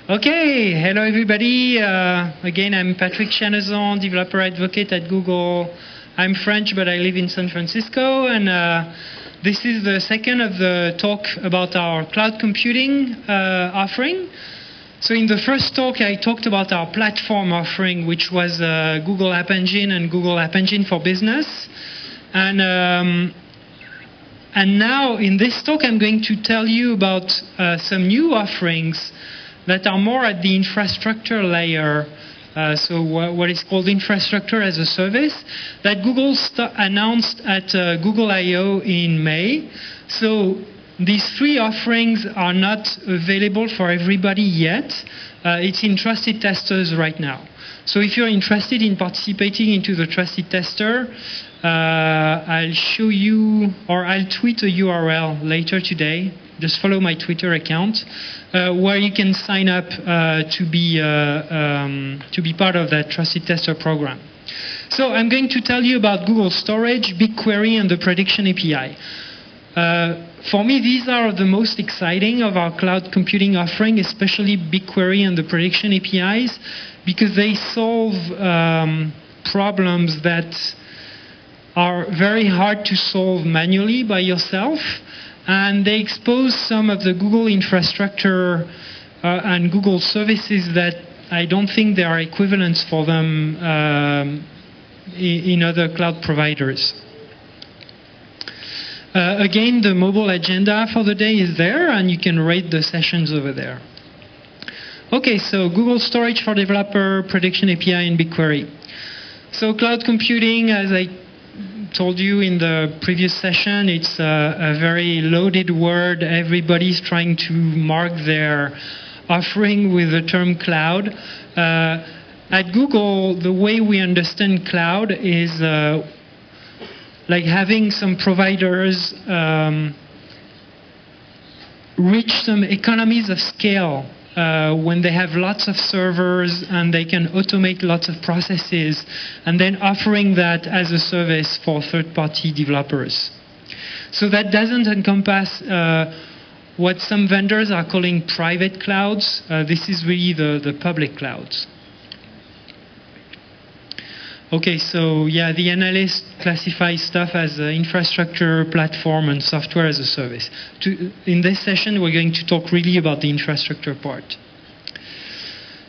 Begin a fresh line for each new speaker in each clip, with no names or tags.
Okay, hello everybody. Again, I'm Patrick Chanezon, developer advocate at Google. I'm French, but I live in San Francisco, and this is the second of the talk about our cloud computing offering. So in the first talk, I talked about our platform offering, which was Google App Engine and Google App Engine for Business. And now in this talk, I'm going to tell you about some new offerings that are more at the infrastructure layer, so what is called infrastructure as a service, that Google announced at Google I/O in May. So these three offerings are not available for everybody yet. It's in Trusted Testers right now. So if you're interested in participating into the Trusted Tester, I'll show you, or I'll tweet a URL later today. Just follow my Twitter account, where you can sign up to be part of that Trusted Tester program. So I'm going to tell you about Google Storage, Bigquery, and the Prediction API. For me, these are the most exciting of our cloud computing offering, especially Bigquery and the Prediction APIs, because they solve problems that are very hard to solve manually by yourself. And they expose some of the Google infrastructure and Google services that I don't think there are equivalents for them in other cloud providers. Again, the mobile agenda for the day is there, and you can rate the sessions over there. Okay, so Google Storage for Developer, Prediction API, and Bigquery. So cloud computing, as I told you in the previous session, it's a very loaded word. Everybody's trying to mark their offering with the term cloud. At Google, the way we understand cloud is like having some providers reach some economies of scale when they have lots of servers and they can automate lots of processes, and then offering that as a service for third-party developers. So that doesn't encompass what some vendors are calling private clouds. This is really the public clouds. Okay, so yeah, the analyst classifies stuff as infrastructure, platform, and software as a service. In this session, we're going to talk really about the infrastructure part.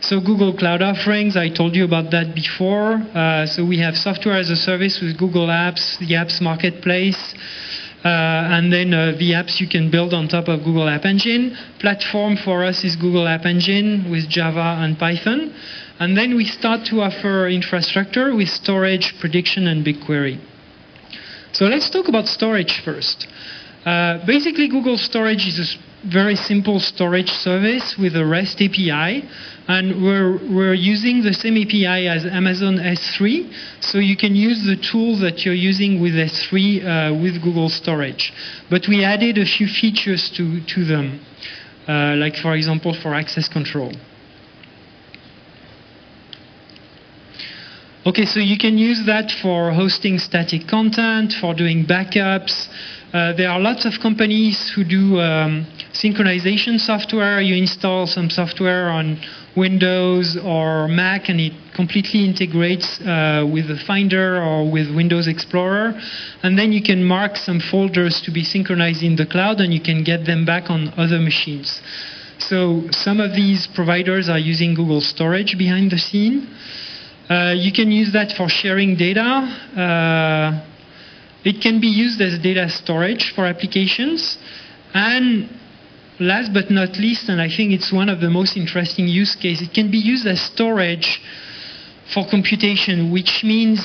So Google Cloud offerings, I told you about that before. So we have software as a service with Google Apps, the Apps Marketplace, and then the apps you can build on top of Google App Engine. Platform for us is Google App Engine with Java and Python. And then we start to offer infrastructure with storage, prediction, and Bigquery. So let's talk about storage first. Basically, Google Storage is a very simple storage service with a REST API. And we're using the same API as Amazon S3. So you can use the tools that you're using with S3 with Google Storage. But we added a few features to them, like, for example, for access control. Okay, so you can use that for hosting static content, for doing backups. There are lots of companies who do synchronization software. You install some software on Windows or Mac, and it completely integrates with the Finder or with Windows Explorer. And then you can mark some folders to be synchronized in the cloud, and you can get them back on other machines. So some of these providers are using Google Storage behind the scene. You can use that for sharing data. It can be used as data storage for applications. And last but not least, and I think it's one of the most interesting use cases, it can be used as storage for computation, which means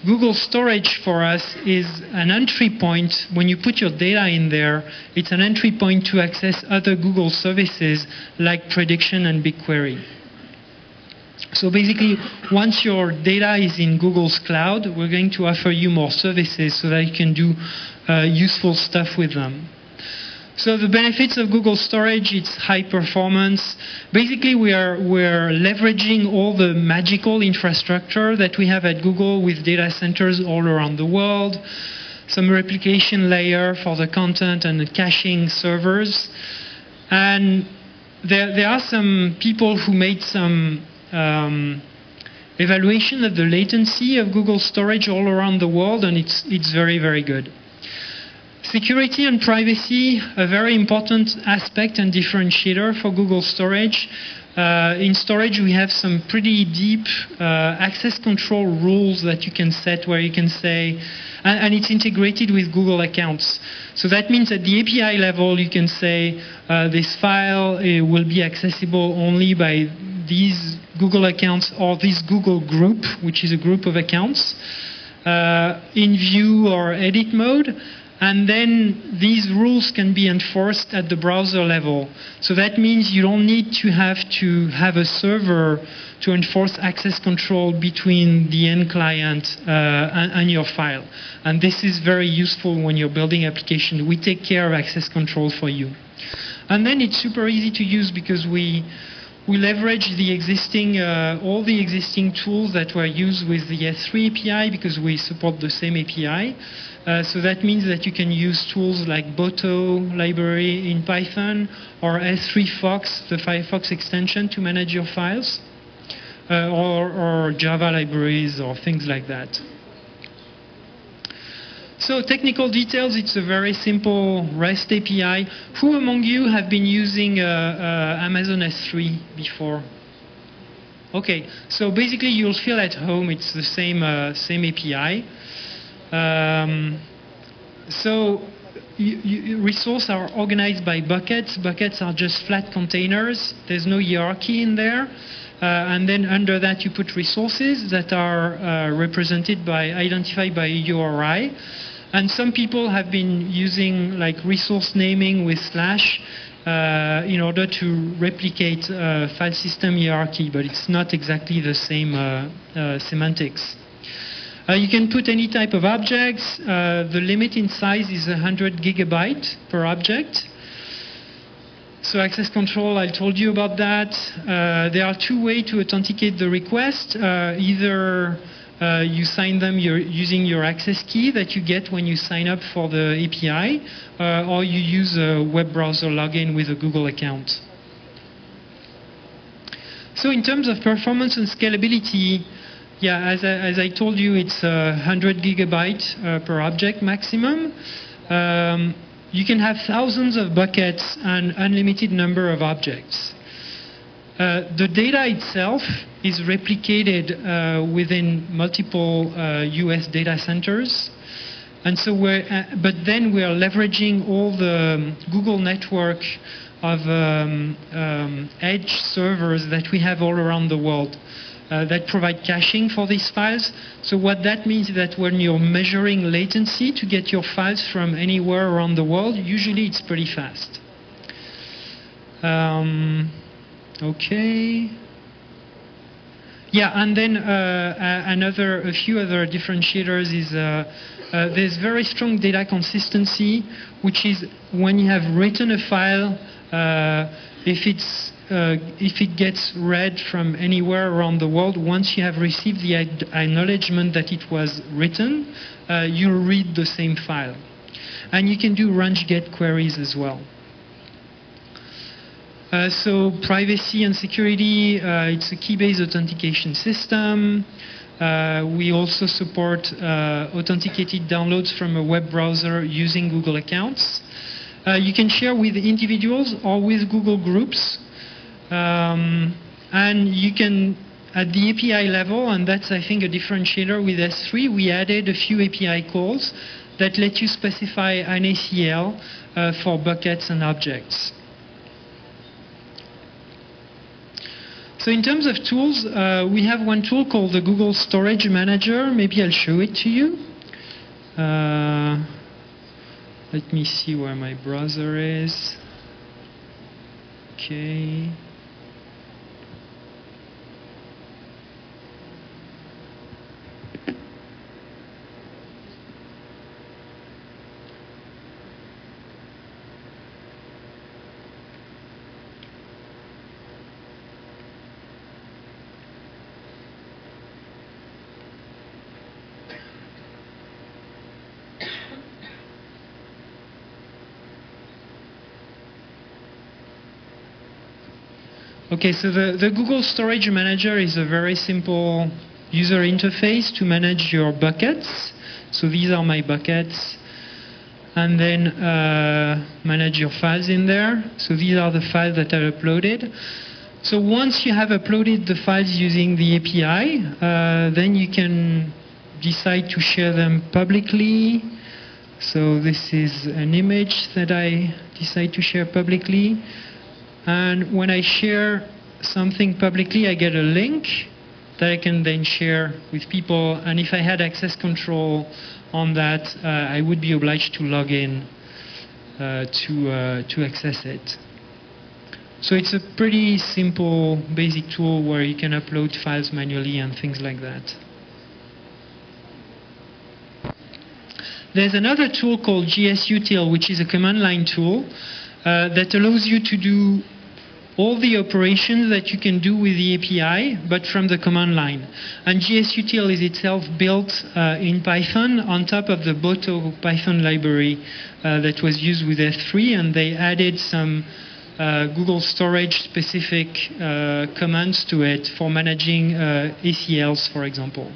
Google Storage for us is an entry point. When you put your data in there, it's an entry point to access other Google services like Prediction and Bigquery. So basically, once your data is in Google's cloud, we're going to offer you more services so that you can do useful stuff with them. So the benefits of Google Storage, it's high performance. Basically, we're leveraging all the magical infrastructure that we have at Google with data centers all around the world, some replication layer for the content and the caching servers. And there are some people who made some evaluation of the latency of Google storage all around the world, and it's very, very good. Security and privacy, a very important aspect and differentiator for Google Storage. In storage, we have some pretty deep access control rules that you can set, where you can say, and it's integrated with Google accounts. So that means at the API level, you can say this file will be accessible only by these Google accounts or this Google group, which is a group of accounts, in view or edit mode. And then these rules can be enforced at the browser level. So that means you don't need to have a server to enforce access control between the end client and your file. And this is very useful when you're building applications. We take care of access control for you. And then it's super easy to use because we leverage the existing, all the existing tools that were used with the S3 API because we support the same API. So that means that you can use tools like Boto library in Python or S3 Fox, the Firefox extension to manage your files, or Java libraries or things like that. So technical details, it's a very simple REST API. Who among you have been using Amazon S3 before? Okay, so basically you'll feel at home. It's the same API. So resources are organized by buckets. Buckets are just flat containers. There's no hierarchy in there. And then under that you put resources that are identified by URI. And some people have been using like resource naming with slash in order to replicate file system hierarchy, but it's not exactly the same semantics. You can put any type of objects. The limit in size is 100 gigabyte per object. So access control, I told you about that. There are two ways to authenticate the request. Either you sign them using your access key that you get when you sign up for the API, or you use a web browser login with a Google account. So in terms of performance and scalability, yeah, as I told you, it's 100 gigabyte per object maximum. You can have thousands of buckets and unlimited number of objects. The data itself is replicated within multiple US data centers. And so but then we are leveraging all the Google network of edge servers that we have all around the world. That provide caching for these files. So what that means is that when you're measuring latency to get your files from anywhere around the world, usually it's pretty fast. Okay. Yeah, and then a few other differentiators is there's very strong data consistency, which is when you have written a file, if it gets read from anywhere around the world, once you have received the acknowledgement that it was written, you'll read the same file. And you can do range-get queries as well. So privacy and security, it's a key-based authentication system. We also support authenticated downloads from a web browser using Google accounts. You can share with individuals or with Google groups. And you can, at the API level, and that's, I think, a differentiator with S3, we added a few API calls that let you specify an ACL for buckets and objects. So in terms of tools, we have one tool called the Google Storage Manager. Maybe I'll show it to you. Let me see where my browser is. Okay. Okay, so the Google Storage Manager is a very simple user interface to manage your buckets. So these are my buckets. And then manage your files in there. So these are the files that are uploaded. So once you have uploaded the files using the API, then you can decide to share them publicly. So this is an image that I decide to share publicly. And when I share something publicly, I get a link that I can then share with people. And if I had access control on that, I would be obliged to log in to access it. So it's a pretty simple, basic tool where you can upload files manually and things like that. There's another tool called GSUtil, which is a command line tool that allows you to do all the operations that you can do with the API, but from the command line. And GSUtil is itself built in Python on top of the Boto Python library that was used with S3, and they added some Google Storage specific commands to it for managing ACLs, for example.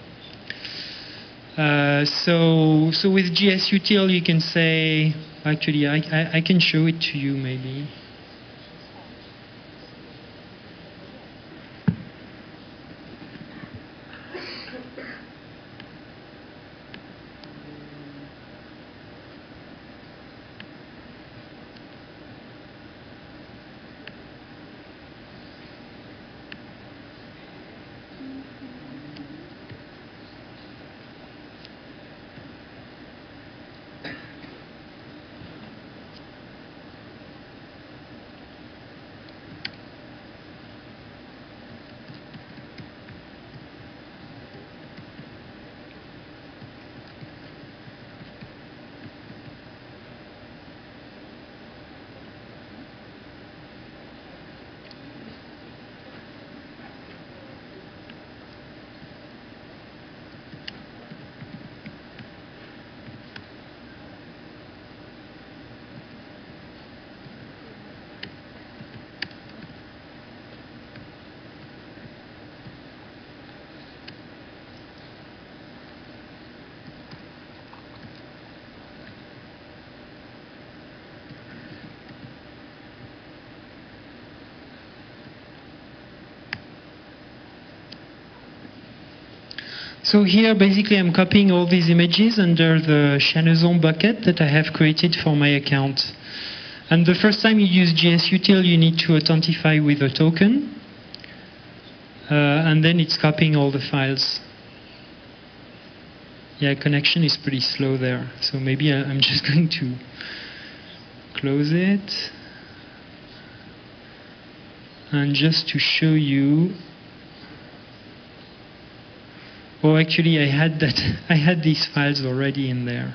So with GSUtil you can say, actually I can show it to you maybe. So here, basically, I'm copying all these images under the Chanezon bucket that I have created for my account. And the first time you use GSUtil, you need to authentify with a token. And then it's copying all the files. Yeah, connection is pretty slow there. So maybe I'm just going to close it. And just to show you, oh, actually, I had these files already in there.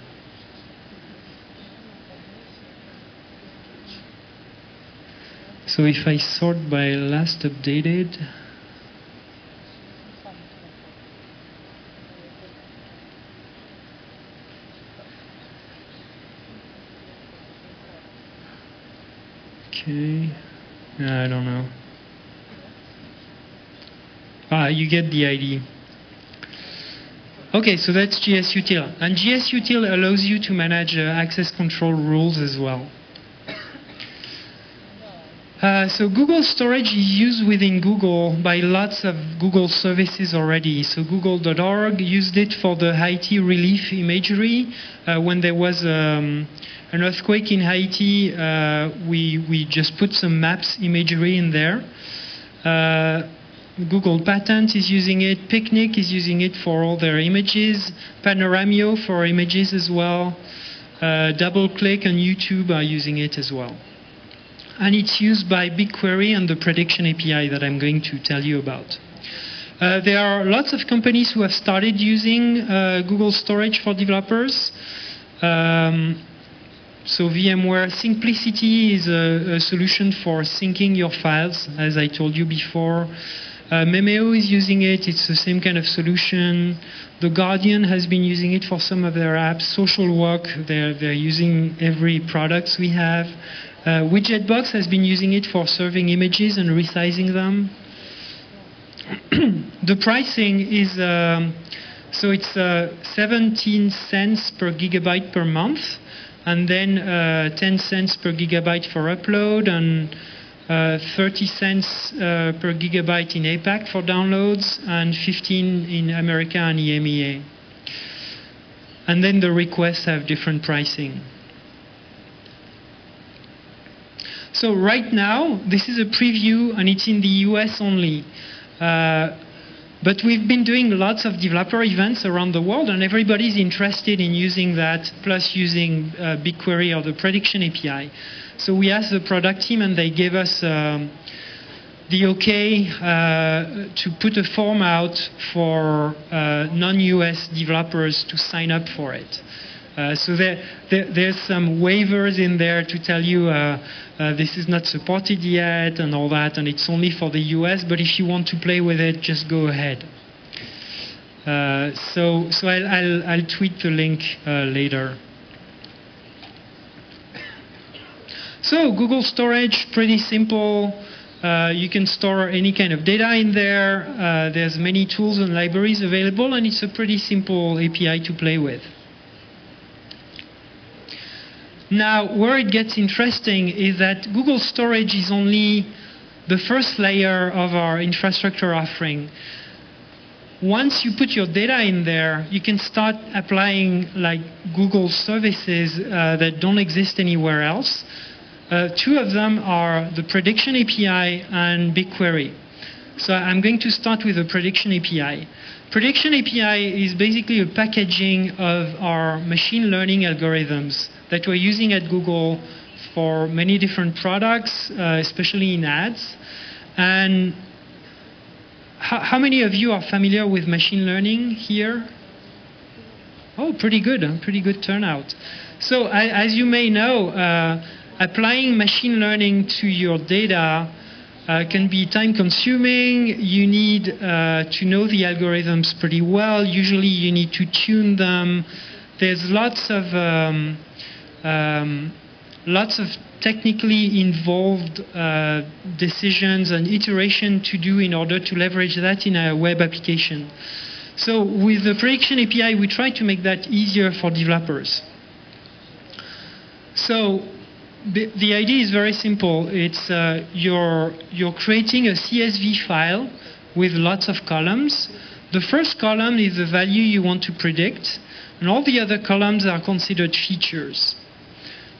So if I sort by last updated, okay, I don't know. You get the ID. Okay, so that's GSUtil. And GSUtil allows you to manage access control rules as well. So Google Storage is used within Google by lots of Google services already. So Google.org used it for the Haiti relief imagery. When there was an earthquake in Haiti, we just put some maps imagery in there. Google Patent is using it. Picnic is using it for all their images. Panoramio for images as well. DoubleClick and YouTube are using it as well. And it's used by Bigquery and the prediction API that I'm going to tell you about. There are lots of companies who have started using Google Storage for developers. So VMware Simplicity is a solution for syncing your files, as I told you before. Memeo is using it. It's the same kind of solution. The Guardian has been using it for some of their apps. Social Work, they're using every products we have. Widgetbox has been using it for serving images and resizing them. The pricing is, so it's 17 cents per gigabyte per month, and then 10 cents per gigabyte for upload, and 30 cents per gigabyte in APAC for downloads, and 15 in America and EMEA. And then the requests have different pricing. So right now, this is a preview, and it's in the US only. But we've been doing lots of developer events around the world, and everybody's interested in using that, plus using Bigquery or the prediction API. So we asked the product team, and they gave us the OK to put a form out for non-US developers to sign up for it. So there's some waivers in there to tell you this is not supported yet and all that, and it's only for the US, but if you want to play with it, just go ahead. So I'll tweet the link later. So Google Storage, pretty simple. You can store any kind of data in there. There's many tools and libraries available, and it's a pretty simple API to play with. Now, where it gets interesting is that Google Storage is only the first layer of our infrastructure offering. Once you put your data in there, you can start applying like Google services that don't exist anywhere else. Two of them are the Prediction API and Bigquery. So I'm going to start with the Prediction API. Prediction API is basically a packaging of our machine learning algorithms that we're using at Google for many different products, especially in ads. And how many of you are familiar with machine learning here? Oh, pretty good turnout. So as you may know, applying machine learning to your data can be time-consuming. You need to know the algorithms pretty well. Usually you need to tune them. There's lots of technically involved decisions and iteration to do in order to leverage that in a web application. So with the Prediction API, we try to make that easier for developers. So the idea is very simple. It's you're creating a CSV file with lots of columns. The first column is the value you want to predict, and all the other columns are considered features.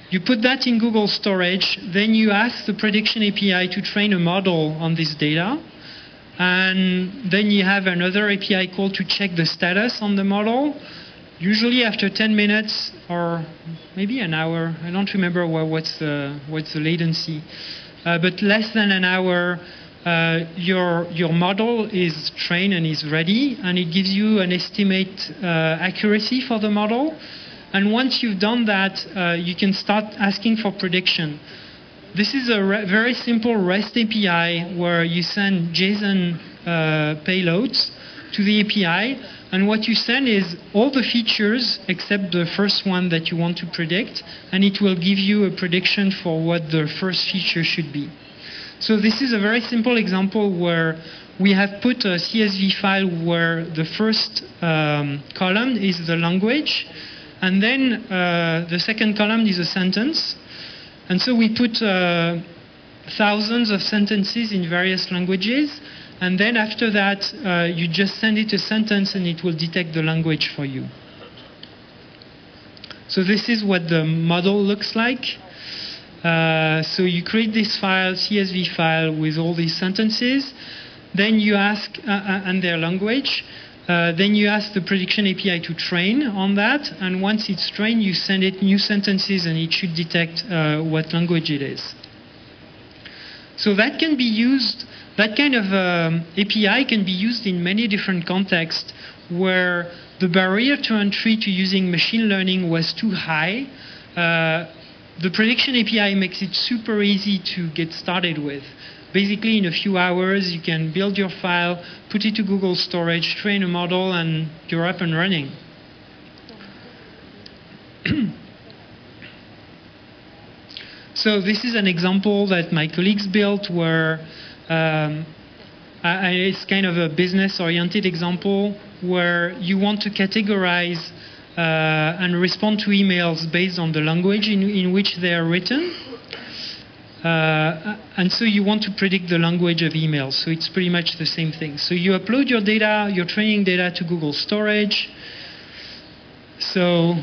You put that in Google Storage, then you ask the Prediction API to train a model on this data, and then you have another API call to check the status on the model. Usually after 10 minutes or maybe an hour, I don't remember what's the latency, but less than an hour, your model is trained and is ready, and it gives you an estimate accuracy for the model. And once you've done that, you can start asking for prediction. This is a very simple REST API where you send JSON payloads to the API, and what you send is all the features except the first one that you want to predict, and it will give you a prediction for what the first feature should be. So this is a very simple example where we have put a CSV file where the first column is the language, and then the second column is a sentence. And so we put thousands of sentences in various languages, and then after that you just send it a sentence and it will detect the language for you. So this is what the model looks like. So you create this file, CSV file, with all these sentences. Then you ask, and their language. Then you ask the Prediction API to train on that, and once it's trained, you send it new sentences, and it should detect what language it is. So that can be used, that kind of API can be used in many different contexts where the barrier to entry to using machine learning was too high. The Prediction API makes it super easy to get started with. Basically, in a few hours, you can build your file, put it to Google Storage, train a model, and you're up and running. So this is an example that my colleagues built where it's kind of a business-oriented example where you want to categorize and respond to emails based on the language in which they are written. And so you want to predict the language of emails. So it's pretty much the same thing. So you upload your data, your training data to Google Storage. So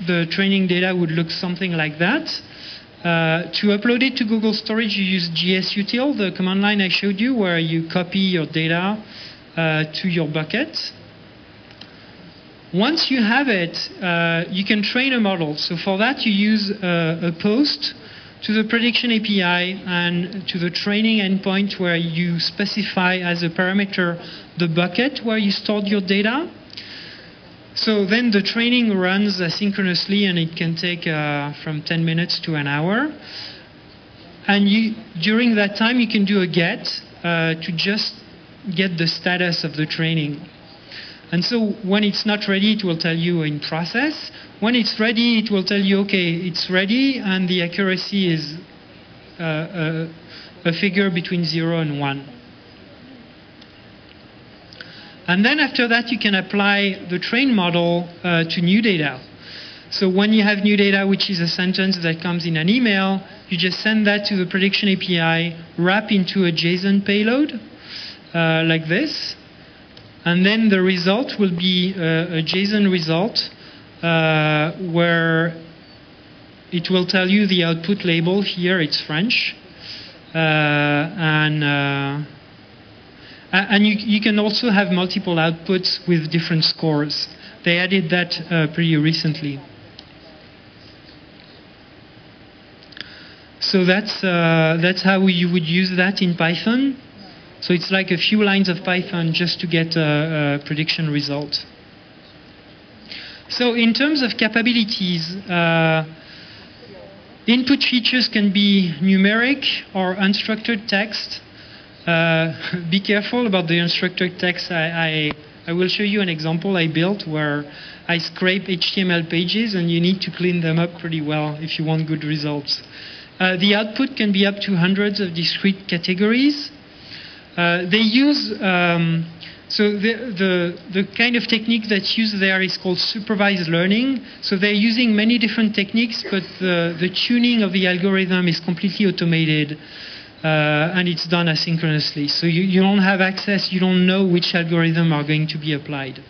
the training data would look something like that. To upload it to Google Storage, you use gsutil, the command line I showed you, where you copy your data to your bucket. Once you have it, you can train a model. So for that, you use a post to the prediction API and to the training endpoint where you specify as a parameter the bucket where you stored your data. So then the training runs asynchronously, and it can take from 10 minutes to an hour. And during that time, you can do a get to just get the status of the training. And so when it's not ready, it will tell you in process. When it's ready, it will tell you, okay, it's ready, and the accuracy is a figure between 0 and 1. And then after that, you can apply the trained model to new data. So when you have new data, which is a sentence that comes in an email, you just send that to the prediction API, wrap into a JSON payload like this. And then the result will be a JSON result where it will tell you the output label. Here it's French. And you can also have multiple outputs with different scores. They added that pretty recently. So that's how you would use that in Python. So it's like a few lines of Python just to get a prediction result. So in terms of capabilities, input features can be numeric or unstructured text. Be careful about the unstructured text. I will show you an example I built where I scrape HTML pages, and you need to clean them up pretty well if you want good results. The output can be up to hundreds of discrete categories. They use, so the kind of technique that's used there is called supervised learning. So they're using many different techniques, but the tuning of the algorithm is completely automated. And it's done asynchronously. So you don't have access, you don't know which algorithm are going to be applied.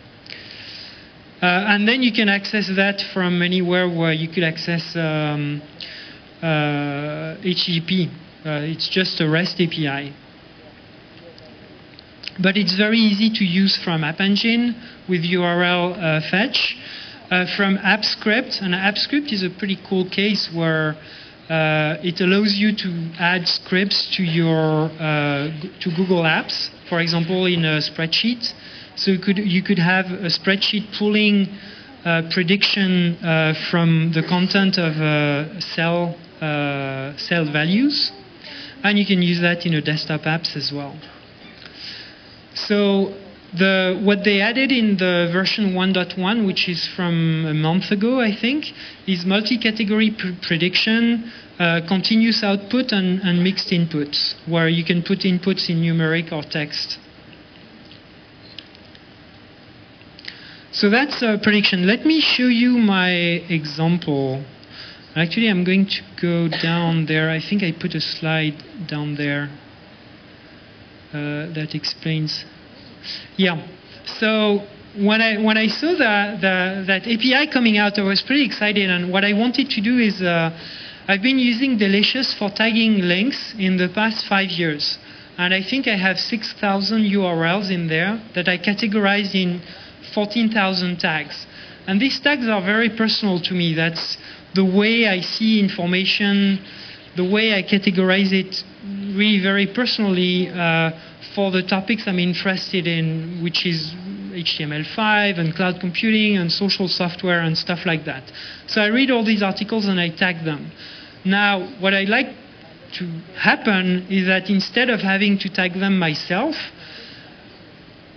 And then you can access that from anywhere where you could access HTTP. It's just a REST API. But it's very easy to use from App Engine with URL fetch. From AppScript, and AppScript is a pretty cool case where it allows you to add scripts to your to Google Apps, for example, in a spreadsheet. So you could have a spreadsheet pulling prediction from the content of cell values, and you can use that in a desktop apps as well. So what they added in the version 1.1, which is from a month ago, I think, is multi-category prediction, continuous output, and mixed inputs, where you can put inputs in numeric or text. So that's prediction. Let me show you my example. Actually, I'm going to go down there. I think I put a slide down there that explains. Yeah. So when I saw that API coming out, I was pretty excited. And what I wanted to do is, I've been using Delicious for tagging links in the past 5 years. And I think I have 6,000 URLs in there that I categorized in 14,000 tags. And these tags are very personal to me. That's the way I see information, the way I categorize it really very personally for the topics I'm interested in, which is HTML5 and cloud computing and social software and stuff like that. So I read all these articles and I tag them. Now, what I'd like to happen is that instead of having to tag them myself,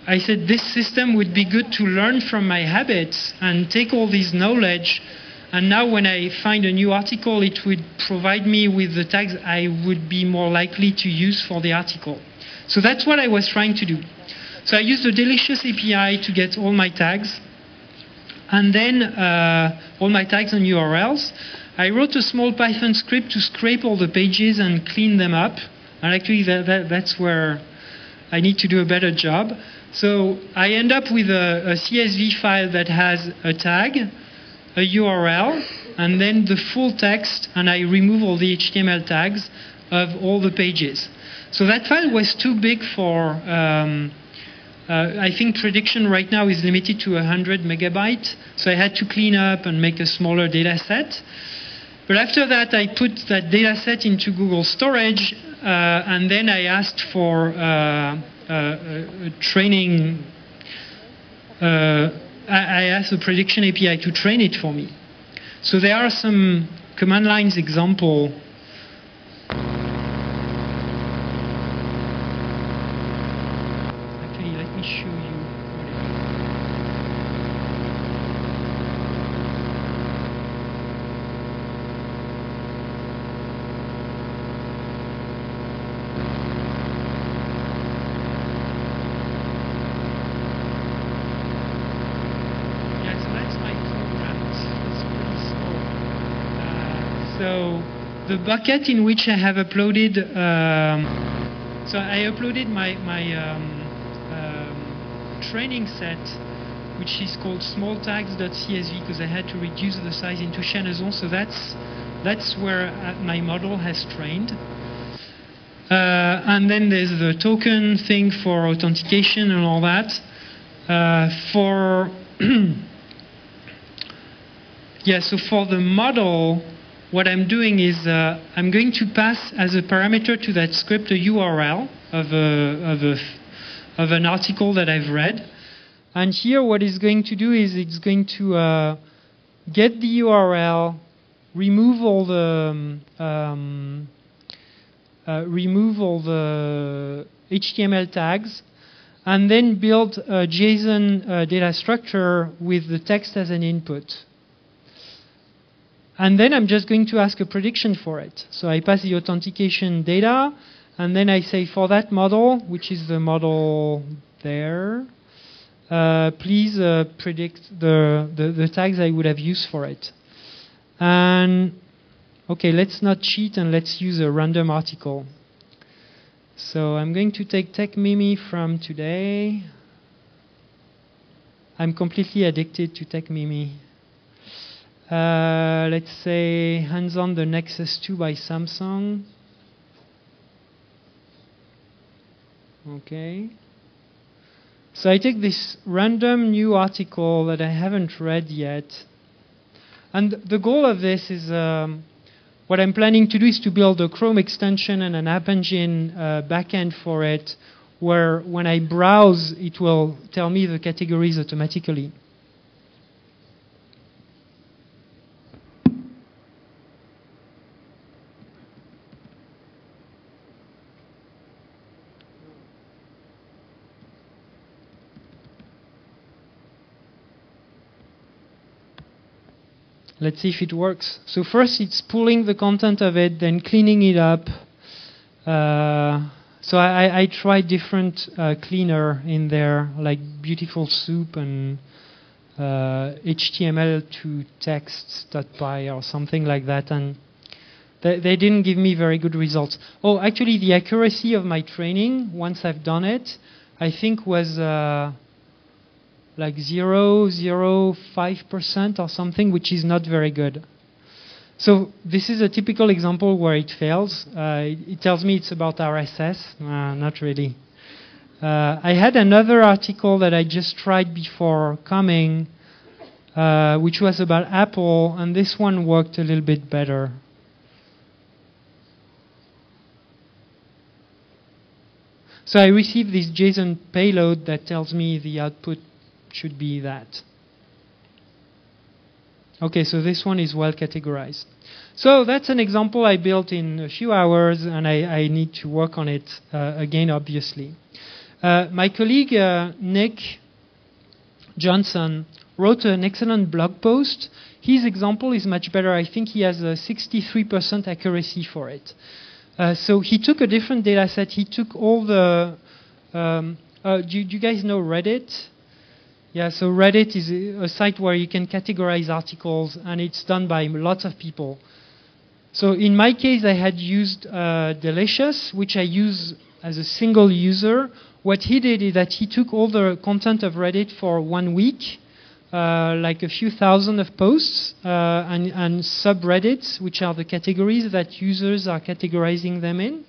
I said this system would be good to learn from my habits and take all this knowledge And now when I find a new article, it would provide me with the tags I would be more likely to use for the article. So that's what I was trying to do. So I used the Delicious API to get all my tags, and then all my tags and URLs. I wrote a small Python script to scrape all the pages and clean them up. And actually, that's where I need to do a better job. So I end up with a CSV file that has a tag, a URL, and then the full text, and I remove all the HTML tags of all the pages. So that file was too big for, I think prediction right now is limited to 100 megabytes, so I had to clean up and make a smaller data set. But after that, I put that data set into Google Storage, and then I asked for training. I asked the prediction API to train it for me. So there are some command lines example. Actually, let me show you what it is. So the bucket in which I have uploaded, so I uploaded my training set, which is called smalltags.csv, because I had to reduce the size into Chanezon. So that's where my model has trained. And then there's the token thing for authentication and all that. So for the model, what I'm doing is I'm going to pass as a parameter to that script a URL of an article that I've read. And here what it's going to do is it's going to get the URL, remove all the HTML tags, and then build a JSON data structure with the text as an input. And then I'm just going to ask a prediction for it. So I pass the authentication data, and then I say for that model, which is the model there, please predict the tags I would have used for it. And okay, let's not cheat and let's use a random article. So I'm going to take TechMimi from today. I'm completely addicted to TechMimi. Let's say hands-on the Nexus 2 by Samsung. Okay. So I take this random new article that I haven't read yet. And the goal of this is, what I'm planning to do is to build a Chrome extension and an App Engine backend for it, where when I browse, it will tell me the categories automatically. Let's see if it works. So first it's pulling the content of it, then cleaning it up. So I tried different cleaner in there, like Beautiful Soup and HTML to text.py or something like that, and they didn't give me very good results. Oh, actually the accuracy of my training, once I've done it, I think was like 0.05% or something, which is not very good. So this is a typical example where it fails. It tells me it's about RSS. Not really. I had another article that I just tried before coming, which was about Apple, and this one worked a little bit better. So I received this JSON payload that tells me the output should be that. Okay, so this one is well categorized. So that's an example I built in a few hours, and I need to work on it again, obviously. My colleague Nick Johnson wrote an excellent blog post. His example is much better. I think he has a 63% accuracy for it. So he took a different data set. He took all the... do you guys know Reddit? Yeah, so Reddit is a site where you can categorize articles, and it's done by lots of people. So in my case, I had used Delicious, which I use as a single user. What he did is that he took all the content of Reddit for 1 week, like a few thousand of posts, and subreddits, which are the categories that users are categorizing them in.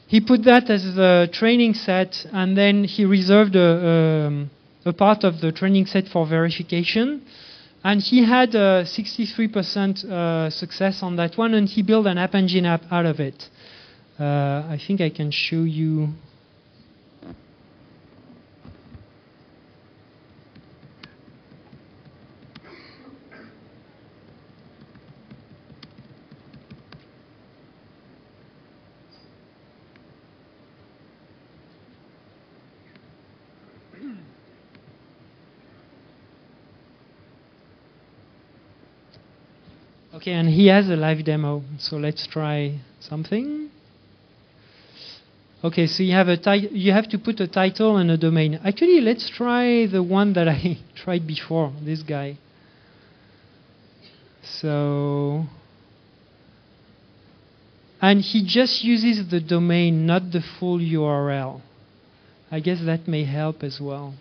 He put that as the training set, and then he reserved a part of the training set for verification. And he had 63% success on that one, and he built an App Engine app out of it. I think I can show you. Okay, and he has a live demo, so let's try something. Okay, so you have to put a title and a domain. Actually, let's try the one that I tried before, this guy. So, and he just uses the domain, not the full URL. I guess that may help as well.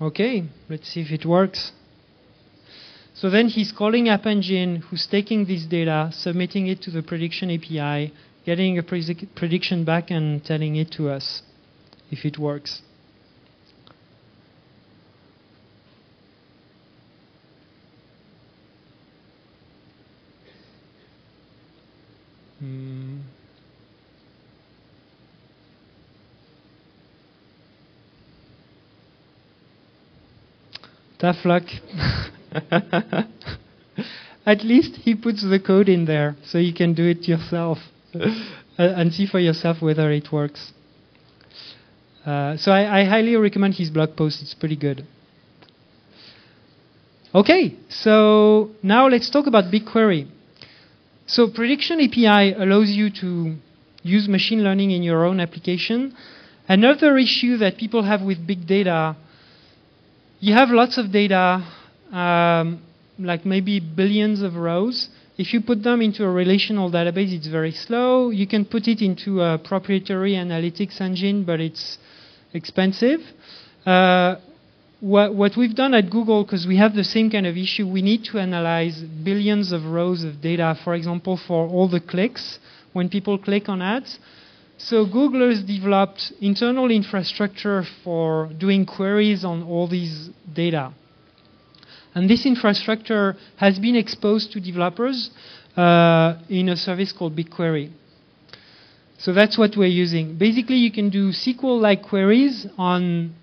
Okay, let's see if it works. So then he's calling App Engine, who's taking this data, submitting it to the prediction API, getting a prediction back and telling it to us if it works. Tough luck. At least he puts the code in there, so you can do it yourself and see for yourself whether it works. So I highly recommend his blog post. It's pretty good. Okay, so now let's talk about BigQuery. So Prediction API allows you to use machine learning in your own application. Another issue that people have with big data, you have lots of data, like maybe billions of rows. If you put them into a relational database, it's very slow. You can put it into a proprietary analytics engine, but it's expensive. What we've done at Google, because we have the same kind of issue, we need to analyze billions of rows of data, for example, for all the clicks, when people click on ads. So Google has developed internal infrastructure for doing queries on all these data. And this infrastructure has been exposed to developers in a service called Bigquery. So that's what we're using. Basically, you can do SQL-like queries on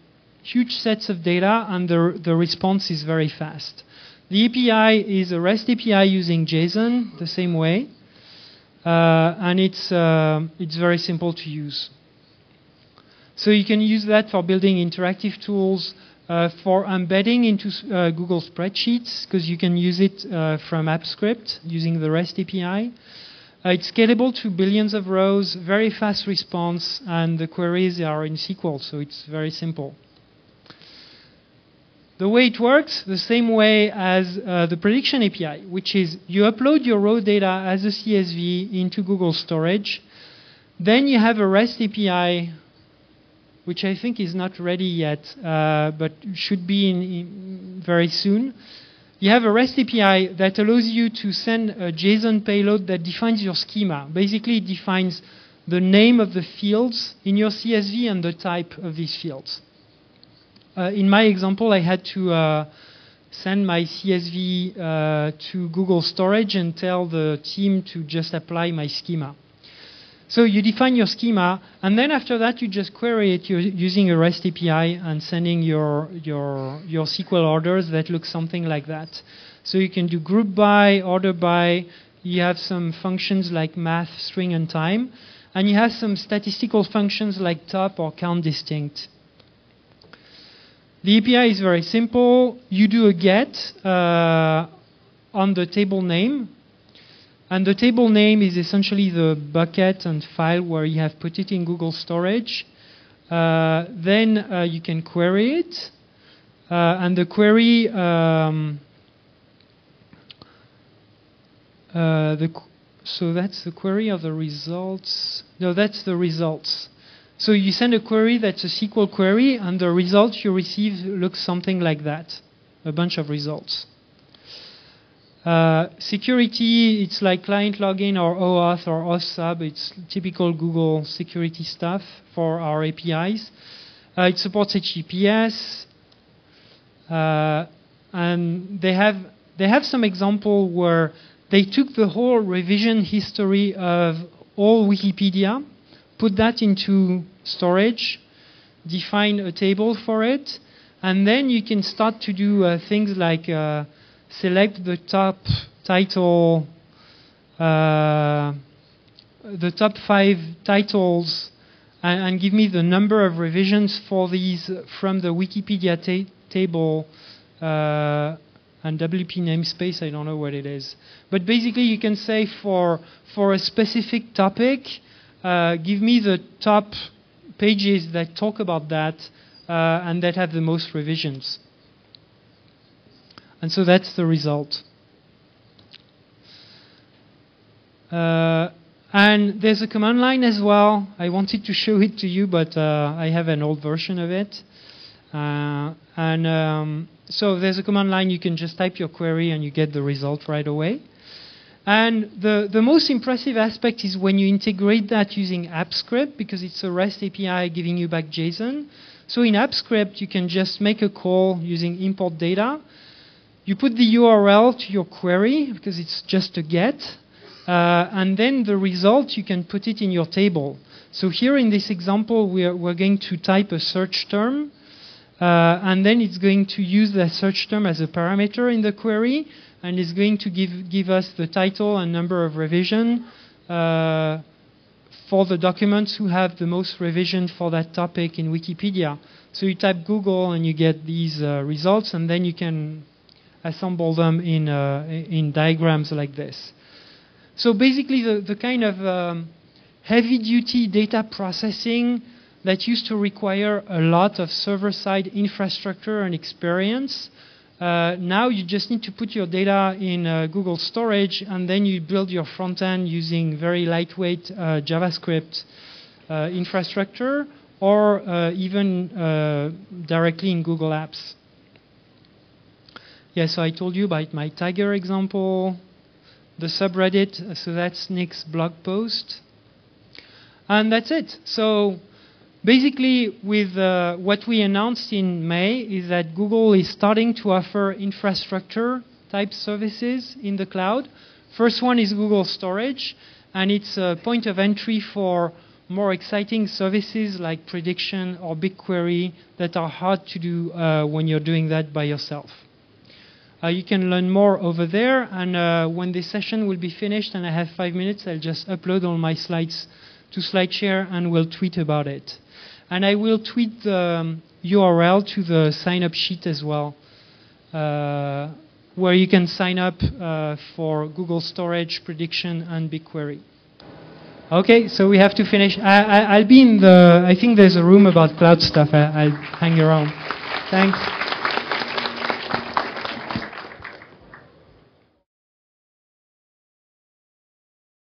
huge sets of data, and the response is very fast. The API is a REST API using JSON, the same way. And it's very simple to use. So you can use that for building interactive tools, for embedding into Google Spreadsheets, because you can use it from AppScript using the REST API. It's scalable to billions of rows, very fast response, and the queries are in SQL, so it's very simple. The way it works, the same way as the prediction API, which is you upload your raw data as a CSV into Google Storage. Then you have a REST API, which I think is not ready yet, but should be in very soon. You have a REST API that allows you to send a JSON payload that defines your schema. Basically, it defines the name of the fields in your CSV and the type of these fields. In my example, I had to send my CSV to Google Storage and tell the team to just apply my schema. So you define your schema, and then after that you just query it using a REST API and sending your SQL orders that look something like that. So you can do group by, order by. You have some functions like math, string, and time, and you have some statistical functions like top or count distinct. The API is very simple. You do a get on the table name. And the table name is essentially the bucket and file where you have put it in Google Storage. Then you can query it. And the query, so that's the query of the results. No, that's the results. So you send a query that's a SQL query, and the result you receive looks something like that, a bunch of results. Security, it's like client login or OAuth or auth-sub. It's typical Google security stuff for our APIs. It supports HTTPS. And they have some example where they took the whole revision history of all Wikipedia, put that into storage, define a table for it, and then you can start to do things like select the top title, the top 5 titles, and give me the number of revisions for these from the Wikipedia table and WP namespace. I don't know what it is. But basically you can say for a specific topic, give me the top pages that talk about that and that have the most revisions. And so that's the result. And there's a command line as well. I wanted to show it to you, but I have an old version of it. So there's a command line. You can just type your query and you get the result right away. And the most impressive aspect is when you integrate that using AppScript, because it's a REST API giving you back JSON. So in AppScript, you can just make a call using import data. You put the URL to your query, because it's just a get. And then the result, you can put it in your table. So here in this example, we're going to type a search term. And then it's going to use that search term as a parameter in the query. And it's going to give us the title and number of revision for the documents who have the most revision for that topic in Wikipedia. So you type Google and you get these results, and then you can assemble them in diagrams like this. So basically the kind of heavy-duty data processing that used to require a lot of server-side infrastructure and experience, now you just need to put your data in Google Storage, and then you build your front end using very lightweight JavaScript infrastructure, or even directly in Google Apps. Yeah, so I told you about my Tiger example, the subreddit, so that's Nick's blog post. And that's it. So basically, with what we announced in May is that Google is starting to offer infrastructure type services in the cloud. First one is Google Storage, and it's a point of entry for more exciting services like prediction or BigQuery that are hard to do when you're doing that by yourself. You can learn more over there, and when this session will be finished and I have 5 minutes, I'll just upload all my slides to SlideShare and we'll tweet about it. And I will tweet the URL to the sign-up sheet as well, where you can sign up for Google Storage, Prediction, and BigQuery. Okay, so we have to finish. I'll be in the, I think there's a room about cloud stuff. I'll hang around. Thanks.